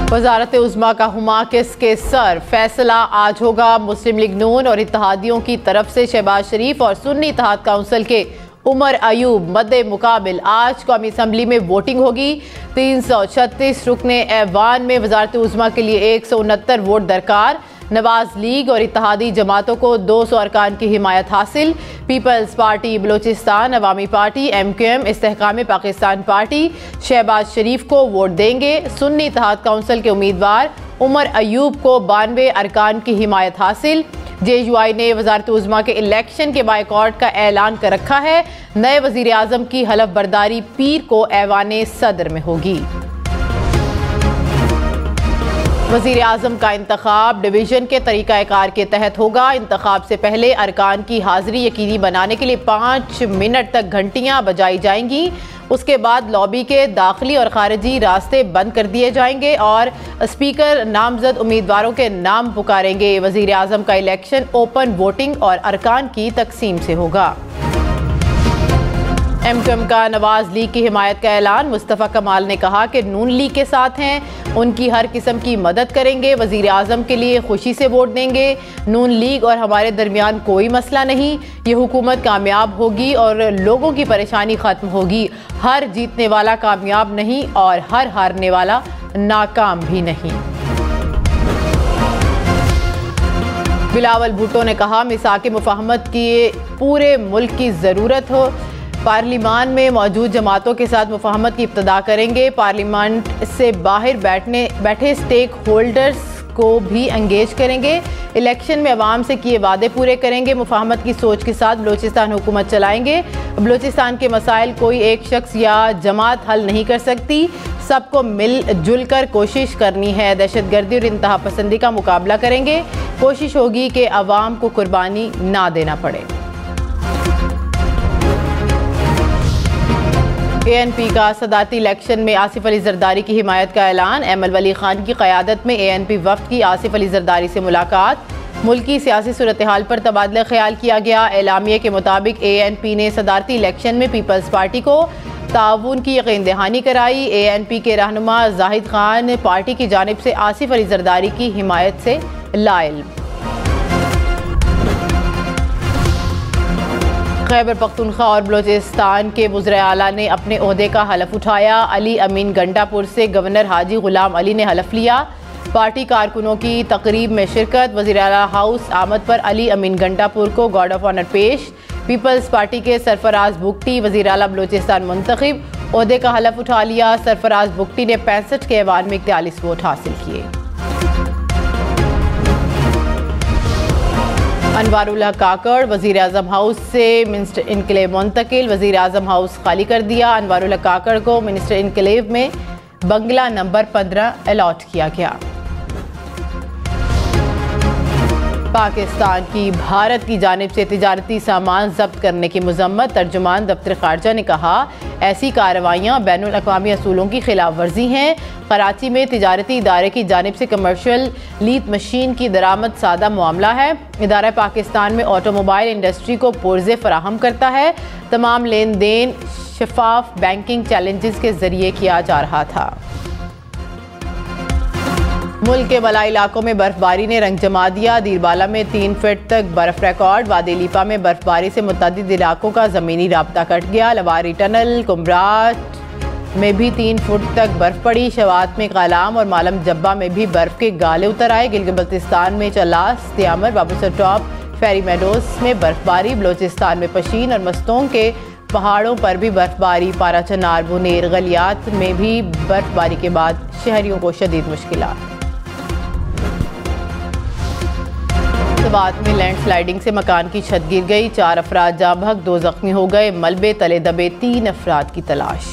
वजारत उज़्मा का हुमा किसके सर, फैसला आज होगा। मुस्लिम लीग नून और इत्तेहादियों की तरफ से शहबाज शरीफ और सुन्नी इत्तेहाद काउंसिल के उमर अयूब मद्दे मुकाबिल आज कौमी असम्बली में वोटिंग होगी। 336 रुकने ऐवान में वजारत उज़्मा के लिए 169 वोट दरकार। नवाज लीग और इत्तेहादी जमातों को 200 अरकान की हिमायत हासिल। Peoples Party Balochistan, Awami Party, MQM, Istehkam Pakistan Party Shahbaz Sharif को वोट देंगे। सुन्नी इत्तेहाद काउंसिल के उम्मीदवार उमर अयूब को 92 अरकान की हिमायत हासिल। JUI ने वजारत उज़्मा के इलेक्शन के बायकॉट का ऐलान कर रखा है। नए वजीर आज़म की हलफ बर्दारी पीर को ऐवान सदर में होगी। वज़ीर आज़म का इंतखाब डिवीज़न के तरीक़ाकार के तहत होगा। इंतखाब से पहले अरकान की हाज़िरी यकीनी बनाने के लिए 5 मिनट तक घंटियाँ बजाई जाएंगी। उसके बाद लॉबी के दाखिली और खारिजी रास्ते बंद कर दिए जाएंगे और स्पीकर नामजद उम्मीदवारों के नाम पुकारेंगे। वज़ीर आज़म का इलेक्शन ओपन वोटिंग और अरकान की तकसीम से होगा। MQM का नवाज लीग की हिमायत का ऐलान। मुस्तफ़ा कमाल ने कहा कि नून लीग के साथ हैं, उनकी हर किस्म की मदद करेंगे, वज़ीर आज़म के लिए खुशी से वोट देंगे। नून लीग और हमारे दरमियान कोई मसला नहीं, ये हुकूमत कामयाब होगी और लोगों की परेशानी ख़त्म होगी। हर जीतने वाला कामयाब नहीं और हर हारने वाला नाकाम भी नहीं। बिलावल भुट्टो ने कहा मिसाक मुफाहमत की पूरे मुल्क की ज़रूरत हो। पार्लिमान में मौजूद जमातों के साथ मुफाहमत की इब्तदा करेंगे। पार्लियामेंट से बाहर बैठे स्टेक होल्डर्स को भी एंगेज करेंगे। इलेक्शन में अवाम से किए वादे पूरे करेंगे। मुफाहमत की सोच के साथ बलोचिस्तान हुकूमत चलाएंगे। बलोचिस्तान के मसाइल कोई एक शख्स या जमात हल नहीं कर सकती, सबको मिलजुल कर कोशिश करनी है। दहशतगर्दी और इंतहा पसंदी का मुकाबला करेंगे। कोशिश होगी कि अवाम को कुर्बानी ना देना पड़े। ANP का सदारती इलेक्शन में आसिफ अली जरदारी की हिमायत का ऐलान। एमल वली खान की क़यादत में ANP वफ़द की आसिफ अली जरदारी से मुलाकात। मुल्की सियासी सूरत हाल पर तबादला ख्याल किया गया। एलामिया के मुताबिक ANP ने सदारती इलेक्शन में पीपल्स पार्टी को ताउन की यकीन दहानी कराई। ANP के रहनुमा जाहिद खान पार्टी की जानिब से आसिफ अली जरदारी की हिमायत से लाइल। खैबर पख्तूनख्वा और बलोचिस्तान के वज़ीर आला ने अपने ओहदे का हलफ उठाया। अली अमीन गंडापुर से गवर्नर हाजी गुलाम अली ने हलफ लिया। पार्टी कारकुनों की तकरीब में शिरकत। वज़ीर आला हाउस आमद पर अली अमीन गंडापुर को गार्ड ऑफ ऑनर पेश। पीपल्स पार्टी के सरफराज बुगटी वज़ीर आला बलोचिस्तान मुंतखब, ओहदे का हलफ उठा लिया। सरफराज बुगटी ने 65 के ऐवान में 41 वोट हासिल किए। अनवारुल हक काकड़ वज़ीर आज़म हाउस से मिनिस्टर इनकलेव मुंतकिल। वज़ीर आज़म हाउस खाली कर दिया। अनवारुल हक काकड़ को मिनिस्टर इनकलेव में बंगला नंबर 15 अलॉट किया गया। पाकिस्तान की भारत की जानिब से तिजारती सामान जब्त करने की मजम्मत। तर्जुमान दफ्तर खारजा ने कहा ऐसी कार्रवाइयाँ बैनुल अक़वामी असूलों की खिलाफ वर्जी हैं। कराची में तिजारती इदारे की जानिब से कमर्शियल लीद मशीन की दरामद सादा मामला है। इदारा पाकिस्तान में ऑटोमोबाइल इंडस्ट्री को पुर्ज़े फराहम करता है। तमाम लेन देन शफाफ बैंकिंग चैलेंजेस के जरिए किया जा रहा था। मुल्क के बलाई इलाकों में बर्फबारी ने रंग जमा दिया। दीरबाला में 3 फीट तक बर्फ रिकॉर्ड। वादी लीपा में बर्फबारी से मुतअद्दिद इलाकों का ज़मीनी राब्ता कट गया। लवारी टनल कुमराट में भी 3 फुट तक बर्फ पड़ी। शवात में कालाम और मालम जब्बा में भी बर्फ के गाले उतर आए। गिलगित बल्तिस्तान में चलास, त्यामर, बाबूसर टॉप, फेरी मेडोज में बर्फबारी। बलोचिस्तान में पशीन और मस्तों के पहाड़ों पर भी बर्फबारी। पारा चनार, बुनेर, गलियात में भी बर्फबारी के बाद शहरियों को शदीद मुश्किलात। बात में लैंडस्लाइडिंग से मकान की छत गिर गई। 4 अफराद जाँ बहक, 2 जख्मी हो गए। मलबे तले दबे 3 अफराद की तलाश।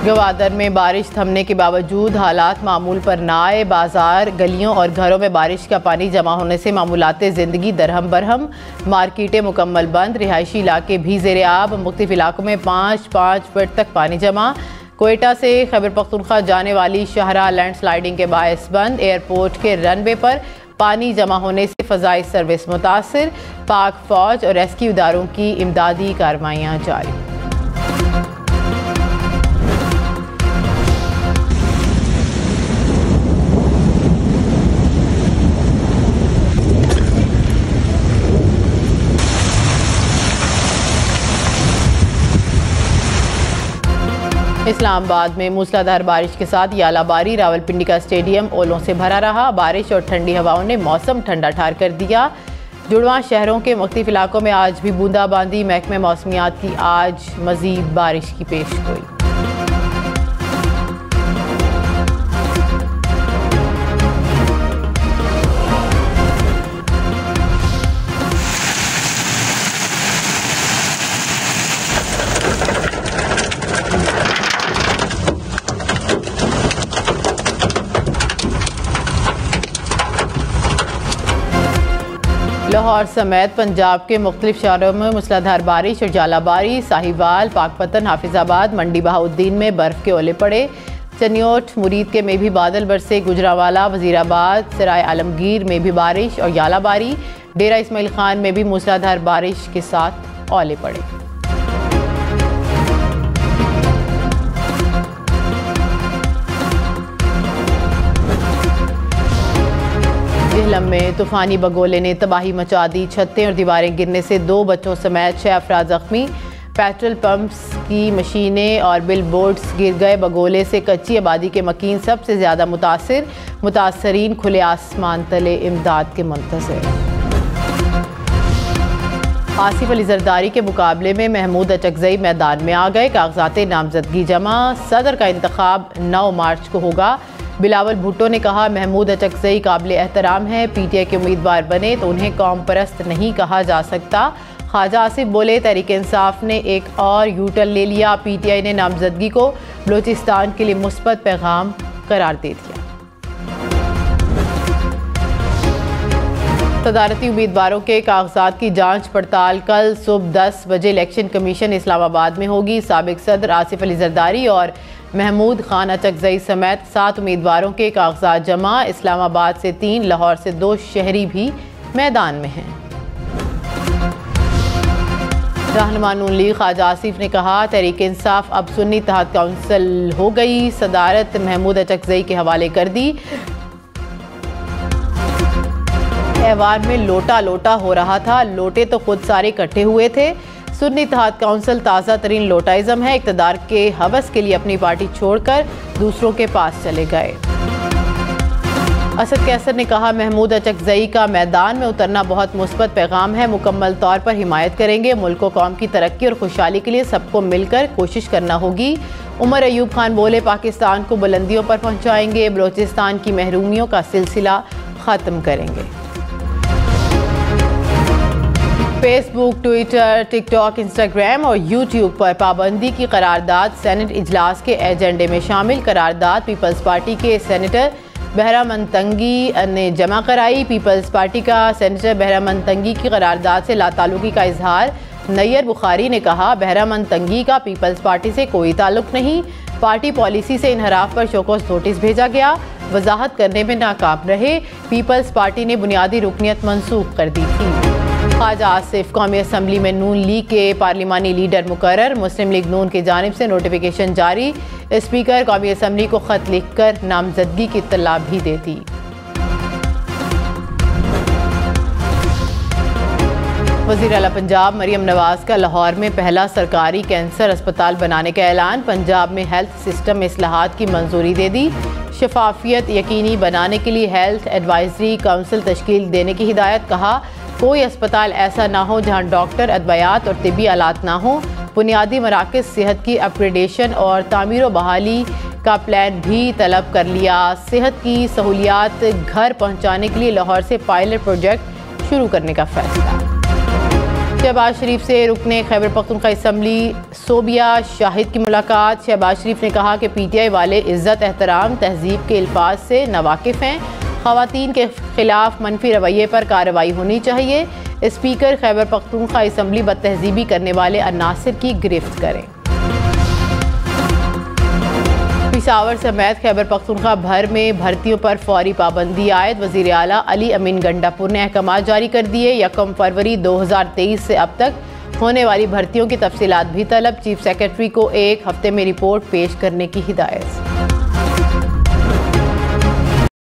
गवादर में बारिश थमने के बावजूद हालात मामूल पर ना आए। बाजार, गलियों और घरों में बारिश का पानी जमा होने से मामूलाते ज़िंदगी दरहम बरहम। मार्केटें मुकम्मल बंद। रिहायशी इलाके भी ज़ेरे आब। मुख्तलिफ इलाकों में 5-5 फुट तक पानी जमा। कोयटा से खैबर पख्तूनख्वा जाने वाली शाहराह लैंडस्लाइडिंग के बायस बंद। एयरपोर्ट के रनवे पर पानी जमा होने से फ़ज़ाई सर्विस मुतासिर। पाक फ़ौज और रेस्क्यू इदारों की इमदादी कार्रवाइयाँ जारी। इस्लामाबाद में मूसलाधार बारिश के साथ यालाबारी रावलपिंडी का स्टेडियम ओलों से भरा रहा। बारिश और ठंडी हवाओं ने मौसम ठंडा ठार कर दिया। जुड़वां शहरों के मुख्तलिफ इलाकों में आज भी बूंदाबांदी। महकमे मौसमियात की आज मजीद बारिश की पेशगोई। लाहौर समेत पंजाब के मुख्तलिफ शहरों में मूसलाधार बारिश और जालाबारी। साहिवाल, पाकपतन, हाफिजाबाद, मंडी बहाउद्दीन में बर्फ के ओले पड़े। चनियोट, मुरीद के में भी बादल बरसे। गुजरावाला, वजीराबाद, सराय आलमगीर में भी बारिश और यालाबारी। डेरा इस्माइल खान में भी मूसलाधार बारिश के साथ ओले पड़े। जेहलम में तूफानी बगोले ने तबाही मचा दी। छतें और दीवारें गिरने से 2 बच्चों समेत 6 अफराद जख्मी। पेट्रोल पंप्स की मशीनें और बिल बोर्ड्स गिर गए। बगोले से कच्ची आबादी के मकीन सबसे ज़्यादा मुतासिर। मुतासरीन खुले आसमान तले इमदाद के मुंतज़िर। आसिफ अली जरदारी के मुकाबले में महमूद अचकजई मैदान में आ गए। कागजात नामजदगी जमा। सदर का इंतखाब 9 मार्च को होगा। बिलावल भुट्टो ने कहा, महमूद अचकजई काबिल एहतराम है। पीटीआई के उम्मीदवार बने तो उन्हें कौम परस्त नहीं कहा जा सकता। ख्वाजा आसिफ बोले, तहरीक इंसाफ ने एक और यूटर्न ले लिया। पीटीआई ने नामजदगी को बलूचिस्तान के लिए मुस्बत पैगाम करार दे दिया। सदारती उम्मीदवारों के कागजात की जांच पड़ताल कल सुबह 10 बजे इलेक्शन कमीशन इस्लामाबाद में होगी। साबिक सदर आसिफ अली जरदारी और महमूद खान अचकजई समेत 7 उम्मीदवारों के कागजात जमा। इस्लामाबाद से 3, लाहौर से 2 शहरी भी मैदान में हैं। रहनुमा नून लीग ख्वाजा आसिफ ने कहा, तहरीक इंसाफ अब सुन्नी इत्तेहाद काउंसिल हो गई। सदारत महमूद अचकजई के हवाले कर दी। ऐवान में लोटा लोटा हो रहा था। लोटे तो खुद सारे इकट्ठे हुए थे। सुन्नी इत्तेहाद काउंसिल ताज़ा तरीन लोटाइज़म है। इक़्तिदार के हवस के लिए अपनी पार्टी छोड़कर दूसरों के पास चले गए। असद कैसर ने कहा, महमूद अचकजई का मैदान में उतरना बहुत मुस्बत पैगाम है। मुकम्मल तौर पर हिमायत करेंगे। मुल्क व कौम की तरक्की और खुशहाली के लिए सबको मिलकर कोशिश करना होगी। उमर अयूब खान बोले, पाकिस्तान को बुलंदियों पर पहुँचाएंगे। बलूचिस्तान की महरूमियों का सिलसिला ख़त्म करेंगे। फेसबुक, ट्विटर, टिकटॉक, इंस्टाग्राम और यूट्यूब पर पाबंदी की करारदाद सेनेट इजलास के एजेंडे में शामिल। करारदाद पीपल्स पार्टी के सेनेटर बहरामंद तंगी ने जमा कराई। पीपल्स पार्टी का सेनेटर बहरामंद तंगी की करारदाद से लाताल्लुकी का इजहार। नैयर बुखारी ने कहा, बहरामंद तंगी का पीपल्स पार्टी से कोई ताल्लुक नहीं। पार्टी पॉलिसी से इनहराफ पर शोकॉज नोटिस भेजा गया। वजाहत करने में नाकाम रहे। पीपल्स पार्टी ने बुनियादी रुकनियत मनसूख कर दी थी। ख्वाजा आसिफ कौमी असम्बली में नून लीग के पार्लिमानी लीडर मुकर्रर। मुस्लिम लीग नून की जानिब से नोटिफिकेशन जारी। स्पीकर कौमी असम्बली को खत लिखकर नामजदगी की इत्तला भी दे दी। वज़ीर आला पंजाब मरियम नवाज का लाहौर में पहला सरकारी कैंसर अस्पताल बनाने का ऐलान। पंजाब में हेल्थ सिस्टम में इस्लाहात की मंजूरी दे दी। शफाफियत यकीनी बनाने के लिए हेल्थ एडवाइजरी काउंसिल तश्कील देने की हिदायत। कहा, कोई अस्पताल ऐसा ना हो जहां डॉक्टर, अदवियात और तिब्बी आलात ना हो। बुनियादी मराकज़ सेहत की अपग्रेडेशन और तामीर व बहाली का प्लान भी तलब कर लिया। सेहत की सहूलियात घर पहुंचाने के लिए लाहौर से पायलट प्रोजेक्ट शुरू करने का फैसला। शहबाज शरीफ से रुकने खैबर पख्तूनख्वा असम्बली सोबिया शाहिद की मुलाकात। शहबाज शरीफ ने कहा कि पीटीआई वाले इज़्ज़त, एहतराम, तहजीब के अल्फाज से नावाकिफ़ हैं। ख़वातीन के खिलाफ मनफी रवैये पर कार्रवाई होनी चाहिए। स्पीकर खैबर पख्तूनख्वा असम्बली बदतहजीबी करने वाले अनासिर की गिरफ्त करें। पिशावर समेत खैबर पख्तूनख्वा भर में भर्तियों पर फौरी पाबंदी आयद। वज़ीर आला अली अमीन गंडापुर ने अहकाम जारी कर दिए। 1 फरवरी 2023 से अब तक होने वाली भर्तियों की तफसीलात भी तलब। चीफ सेक्रेटरी को 1 हफ्ते में रिपोर्ट पेश करने की हिदायत।